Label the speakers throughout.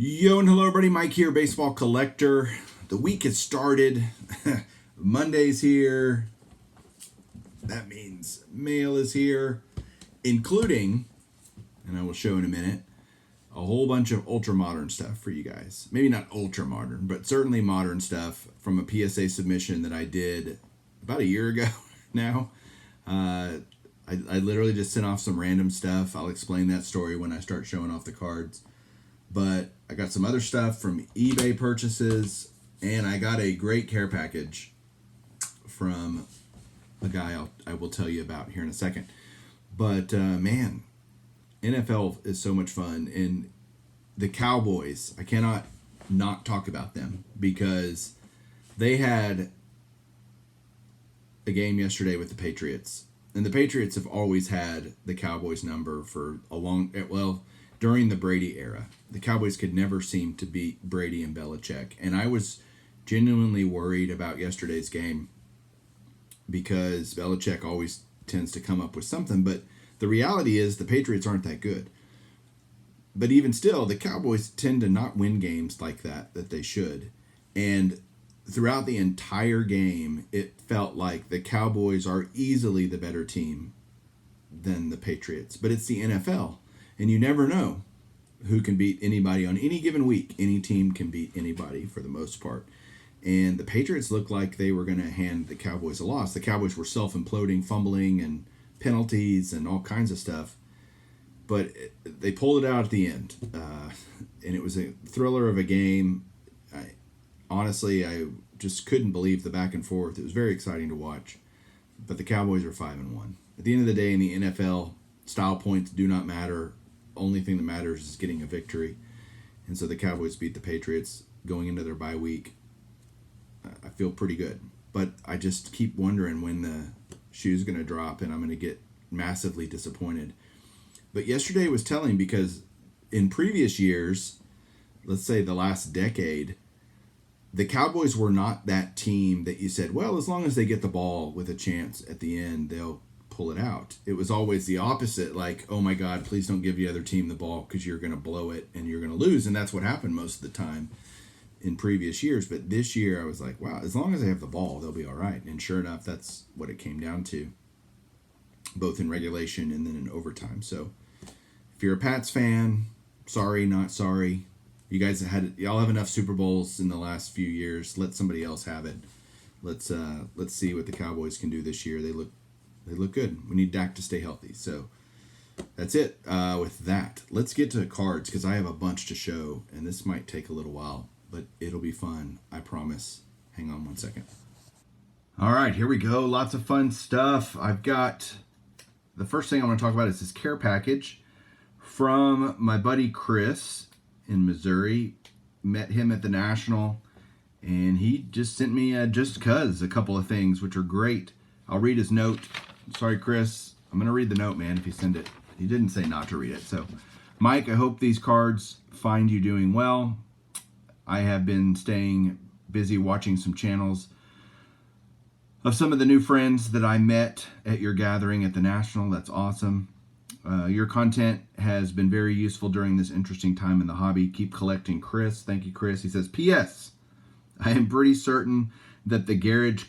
Speaker 1: Yo and hello everybody, Mike here, baseball collector. The week has started. Monday's here. That means mail is here, including, and I will show in a minute, a whole bunch of ultra modern stuff for you guys. Maybe not ultra modern, but certainly modern stuff from a PSA submission that I did about a year ago now. I literally just sent off some random stuff. I'll explain that story when I start showing off the cards. But I got some other stuff from eBay purchases, and I got a great care package from a guy I will tell you about here in a second. But man, NFL is so much fun, and the Cowboys, I cannot not talk about them because they had a game yesterday with the Patriots, and the Patriots have always had the Cowboys number for a long, well, during the Brady era. The Cowboys could never seem to beat Brady and Belichick. And I was genuinely worried about yesterday's game because Belichick always tends to come up with something. But the reality is the Patriots aren't that good. But even still, the Cowboys tend to not win games like that they should. And throughout the entire game, it felt like the Cowboys are easily the better team than the Patriots. But it's the NFL. And you never know who can beat anybody on any given week. Any team can beat anybody for the most part. And the Patriots looked like they were going to hand the Cowboys a loss. The Cowboys were self-imploding, fumbling, and penalties and all kinds of stuff. But they pulled it out at the end. And it was a thriller of a game. Honestly, I just couldn't believe the back and forth. It was very exciting to watch. But the Cowboys are 5-1. At the end of the day, in the NFL, style points do not matter. Only thing that matters is getting a victory. And so the Cowboys beat the Patriots going into their bye week. I feel pretty good. But I just keep wondering when the shoe's going to drop and I'm going to get massively disappointed. But yesterday was telling because in previous years, let's say the last decade, the Cowboys were not that team that you said, well, as long as they get the ball with a chance at the end, they'll pull it out. It was always the opposite, like, oh my God, please don't give the other team the ball because you're going to blow it and you're going to lose. And that's what happened most of the time in previous years. But this year I was like, wow, as long as they have the ball, they'll be all right. And sure enough, that's what it came down to, both in regulation and then in overtime. So if you're a Pats fan, sorry, not sorry. You guys y'all have enough Super Bowls in the last few years. Let somebody else have it. Let's see what the Cowboys can do this year. They look good. We need Dak to stay healthy. So that's it with that. Let's get to cards because I have a bunch to show, and this might take a little while, but it'll be fun. I promise. Hang on one second. All right, here we go. Lots of fun stuff. I've got the first thing I want to talk about is this care package from my buddy Chris in Missouri. Met him at the National, and he just sent me just cuz a couple of things, which are great. I'll read his note. Sorry, Chris. I'm going to read the note, man, if you send it. He didn't say not to read it. So, Mike, I hope these cards find you doing well. I have been staying busy watching some channels of some of the new friends that I met at your gathering at the National. That's awesome. Your content has been very useful during this interesting time in the hobby. Keep collecting, Chris. Thank you, Chris. He says, P.S. I am pretty certain that the Garrig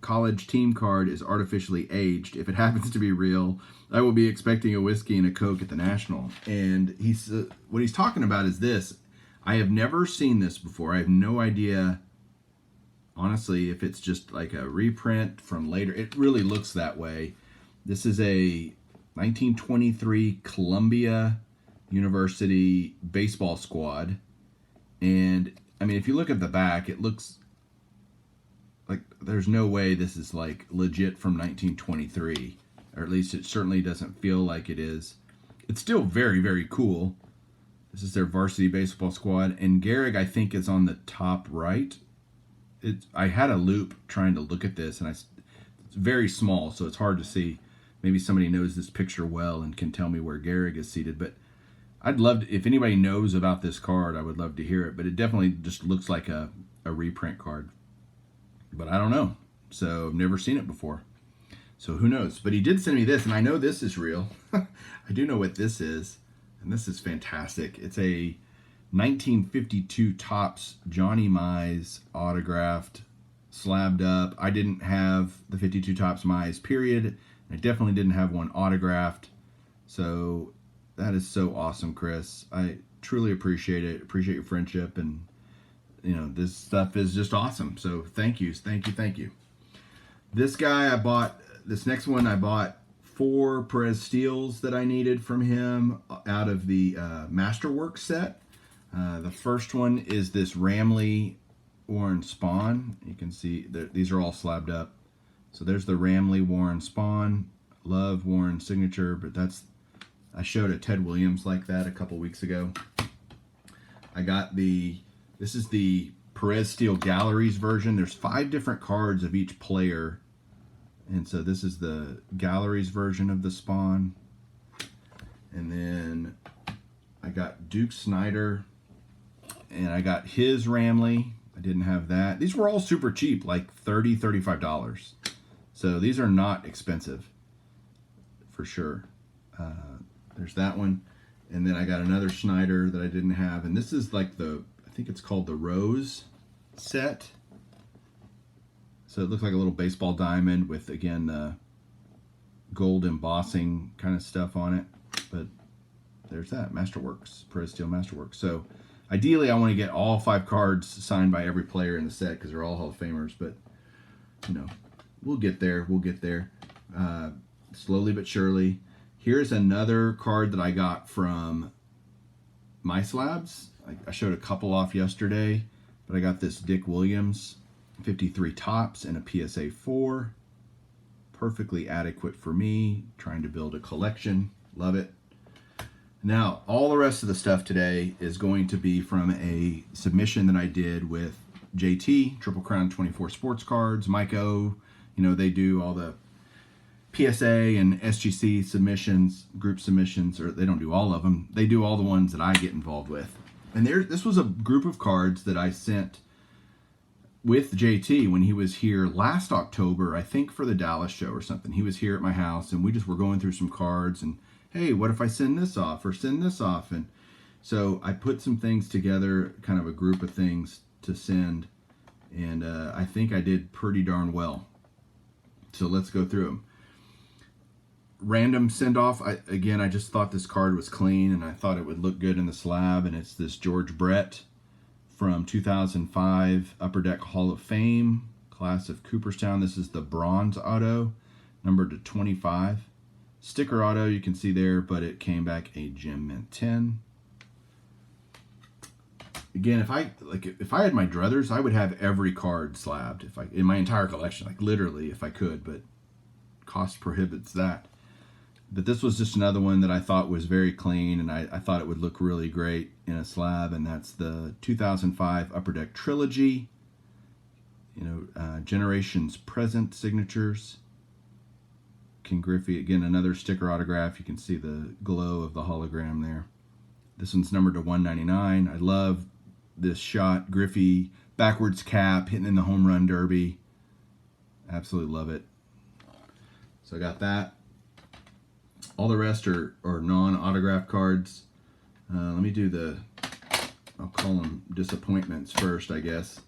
Speaker 1: College team card is artificially aged. If it happens to be real, I will be expecting a whiskey and a Coke at the National. And what he's talking about is this. I have never seen this before. I have no idea, honestly, if it's just like a reprint from later. It really looks that way. This is a 1923 Columbia University baseball squad. And, I mean, if you look at the back, it looks like there's no way this is like legit from 1923, or at least it certainly doesn't feel like it is. It's still very, very cool. This is their varsity baseball squad, and Garrig, I think, is on the top right. I had a loop trying to look at this, and it's very small, so it's hard to see. Maybe somebody knows this picture well and can tell me where Garrig is seated, but I'd love to, if anybody knows about this card, I would love to hear it, but it definitely just looks like a reprint card. But I don't know. So I've never seen it before. So who knows? But he did send me this, and I know this is real. I do know what this is, and this is fantastic. It's a 1952 Topps Johnny Mize autographed, slabbed up. I didn't have the 52 Topps Mize, period. I definitely didn't have one autographed. So that is so awesome, Chris. I truly appreciate it. Appreciate your friendship, and you know, this stuff is just awesome. So thank you. This guy I bought, this next one I bought 4 Perez Steels that I needed from him out of the Masterworks set. The first one is this Ramley Warren Spawn. You can see these are all slabbed up. So there's the Ramley Warren Spawn. Love Warren signature, but I showed a Ted Williams like that a couple weeks ago. I got this is the Perez Steel Galleries version. There's 5 different cards of each player. And so this is the Galleries version of the Spawn. And then I got Duke Snyder. And I got his Ramley. I didn't have that. These were all super cheap, like $30, $35. So these are not expensive, for sure. There's that one. And then I got another Snyder that I didn't have. And this is like I think it's called the Rose set. So it looks like a little baseball diamond with, again, the gold embossing kind of stuff on it. But there's that, Masterworks, Perez Steel Masterworks. So ideally, I want to get all 5 cards signed by every player in the set because they're all Hall of Famers. But, you know, we'll get there. Slowly but surely. Here's another card that I got from My Slabs. I showed a couple off yesterday, but I got this Dick Williams 53 Topps and a PSA 4. Perfectly adequate for me. Trying to build a collection. Love it. Now, all the rest of the stuff today is going to be from a submission that I did with JT, Triple Crown 24 Sports Cards, Mike O. You know, they do all the PSA and SGC submissions, group submissions, or they don't do all of them. They do all the ones that I get involved with. And this was a group of cards that I sent with JT when he was here last October, I think for the Dallas show or something. He was here at my house, and we just were going through some cards, and hey, what if I send this off or send this off? And so I put some things together, kind of a group of things to send, and I think I did pretty darn well. So let's go through them. Random send-off. I just thought this card was clean, and I thought it would look good in the slab, and it's this George Brett from 2005 Upper Deck Hall of Fame, class of Cooperstown. This is the bronze auto, numbered to 25. Sticker auto, you can see there, but it came back a gem mint 10. Again, if I had my druthers, I would have every card slabbed in my entire collection, like literally if I could, but cost prohibits that. But this was just another one that I thought was very clean, and I thought it would look really great in a slab, and that's the 2005 Upper Deck Trilogy. You know, Generations Present signatures. King Griffey, again, another sticker autograph. You can see the glow of the hologram there. This one's numbered to 199. I love this shot. Griffey, backwards cap, hitting in the home run derby. Absolutely love it. So I got that. All the rest are non-autograph cards. Let me do I'll call them disappointments first, I guess.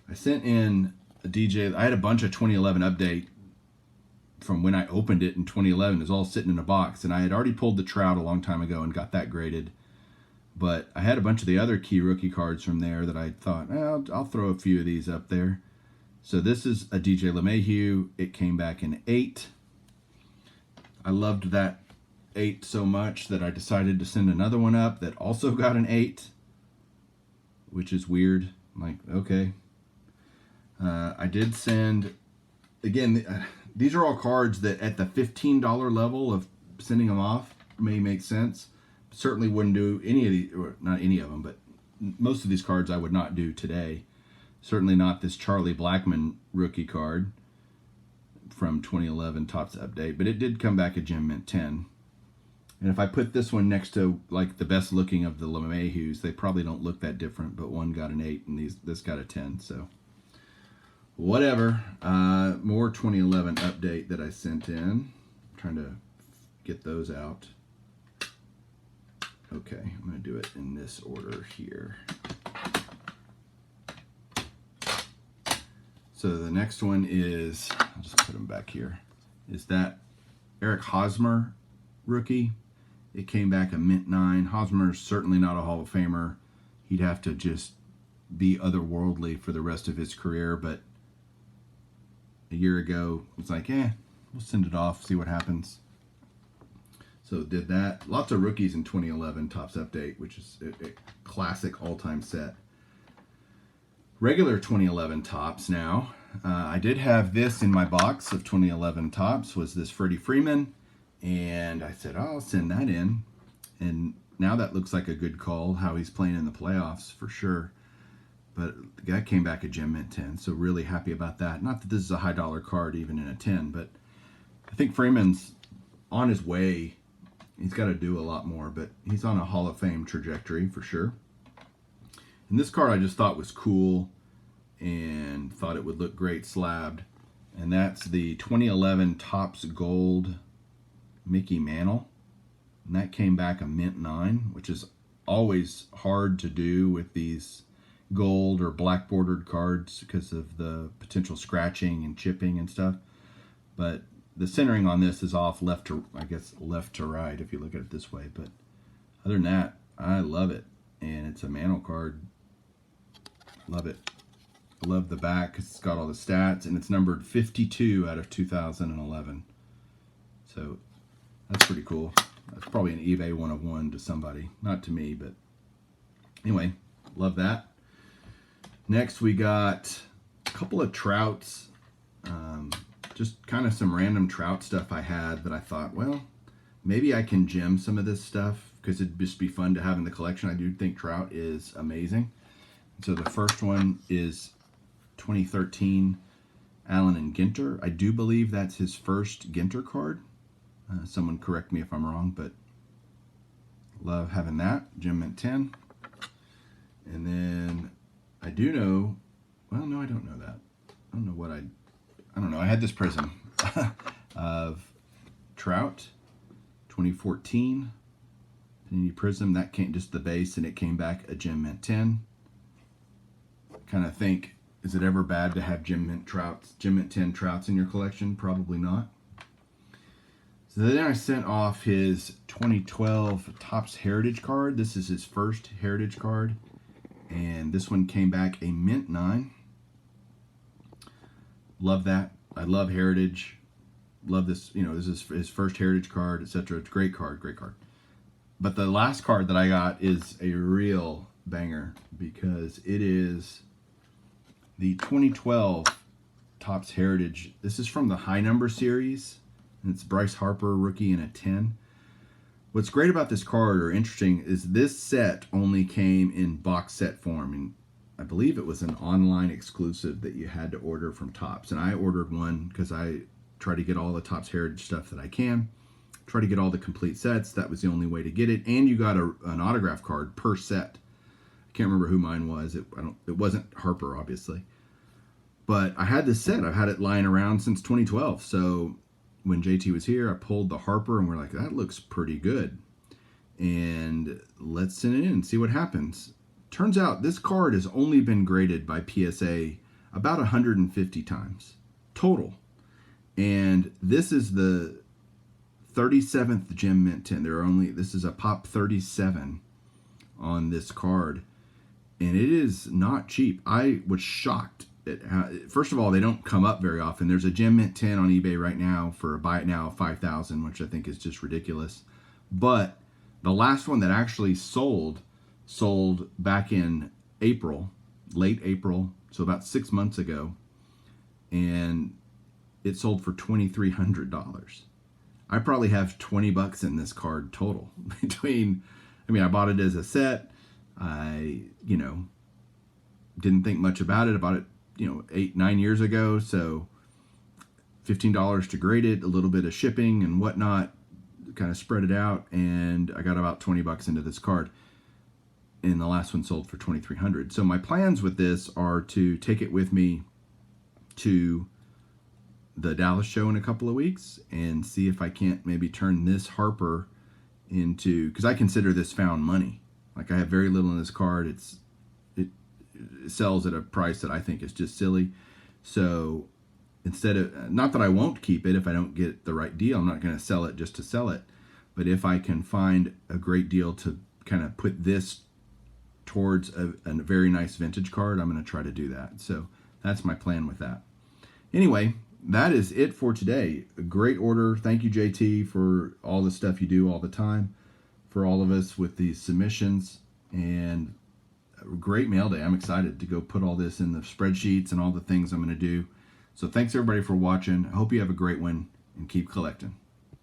Speaker 1: I sent in a DJ. I had a bunch of 2011 update from when I opened it in 2011. It was all sitting in a box, and I had already pulled the Trout a long time ago and got that graded. But I had a bunch of the other key rookie cards from there that I thought, I'll throw a few of these up there. So this is a DJ Mayhew. It came back in 8. I loved that 8 so much that I decided to send another one up that also got an 8, which is weird. I'm like, okay. I did send, again, these are all cards that at the $15 level of sending them off may make sense. Certainly wouldn't do any of these, or not any of them, but most of these cards I would not do today. Certainly not this Charlie Blackman rookie card from 2011 Topps Update, but it did come back a gem mint 10. And if I put this one next to like the best looking of the LeMahieu's, they probably don't look that different, but one got an 8 and this got a 10, so whatever. More 2011 update that I sent in. I'm trying to get those out. Okay, I'm going to do it in this order here. So the next one is, I'll just put them back here, is that Eric Hosmer rookie. It came back a mint 9. Hosmer's certainly not a Hall of Famer. He'd have to just be otherworldly for the rest of his career, but a year ago, it's like, we'll send it off, see what happens. So did that. Lots of rookies in 2011 Topps Update, which is a classic all-time set. Regular 2011 Topps now. I did have this in my box of 2011 Topps, was this Freddy Freeman, and I said, I'll send that in. And now that looks like a good call, how he's playing in the playoffs for sure. But the guy came back a gem mint 10, so really happy about that. Not that this is a high dollar card even in a 10, but I think Freeman's on his way. He's got to do a lot more, but he's on a Hall of Fame trajectory for sure. And this card I just thought was cool and thought it would look great slabbed. And that's the 2011 Topps Gold Mickey Mantle. And that came back a mint 9, which is always hard to do with these gold or black bordered cards because of the potential scratching and chipping and stuff. But the centering on this is off left to, I guess, left to right if you look at it this way. But other than that, I love it. And it's a Mantle card. Love it. I love the back because it's got all the stats. And it's numbered 52 out of 2011. So that's pretty cool. That's probably an eBay 101 to somebody. Not to me, but anyway, love that. Next we got a couple of Trouts. Just kind of some random Trout stuff I had that I thought, well, maybe I can gem some of this stuff because it'd just be fun to have in the collection. I do think Trout is amazing. So the first one is 2013 Allen and Ginter. I do believe that's his first Ginter card. Someone correct me if I'm wrong, but love having that. Gem mint 10. And then I do know, well, no, I don't know that. I don't know what I don't know. I had this prism of Trout, 2014 Panini Prism. That came just the base, and it came back a gem mint 10. Kind of think, is it ever bad to have gem mint 10 Trouts in your collection? Probably not. So then I sent off his 2012 Topps Heritage card. This is his first Heritage card, and this one came back a mint 9. Love that. I love Heritage. Love this. You know, this is his first Heritage card, etc. It's a great card, great card. But the last card that I got is a real banger because it is the 2012 Topps Heritage. This is from the high number series, and it's Bryce Harper, rookie in a 10. What's great about this card, or interesting, is this set only came in box set form, and I believe it was an online exclusive that you had to order from Topps. And I ordered one because I try to get all the Topps Heritage stuff that I can. Try to get all the complete sets. That was the only way to get it. And you got an autograph card per set. I can't remember who mine was. It wasn't Harper, obviously. But I had this set. I've had it lying around since 2012. So when JT was here, I pulled the Harper, and we're like, that looks pretty good. And let's send it in and see what happens. Turns out this card has only been graded by PSA about 150 times total. And this is the 37th gem mint 10. This is a pop 37 on this card. And it is not cheap. I was shocked at how, first of all, they don't come up very often. There's a gem mint 10 on eBay right now for a buy it now of $5,000, which I think is just ridiculous. But the last one that actually sold back in April, late April, so about 6 months ago, and it sold for $2,300. I probably have $20 in this card total between, I bought it as a set. I, didn't think much about it. I bought it, 8-9 years ago. So $15 to grade it, a little bit of shipping and whatnot, kind of spread it out. And I got about $20 into this card. And the last one sold for $2,300. So my plans with this are to take it with me to the Dallas show in a couple of weeks and see if I can't maybe turn this Harper into, because I consider this found money. Like, I have very little in this card. It sells at a price that I think is just silly. So instead of, not that I won't keep it if I don't get the right deal. I'm not going to sell it just to sell it. But if I can find a great deal to kind of put this towards a very nice vintage card, I'm going to try to do that. So that's my plan with that. Anyway, that is it for today. A great order. Thank you, JT, for all the stuff you do all the time for all of us with these submissions. And a great mail day. I'm excited to go put all this in the spreadsheets and all the things I'm going to do. So thanks, everybody, for watching. I hope you have a great one, and keep collecting.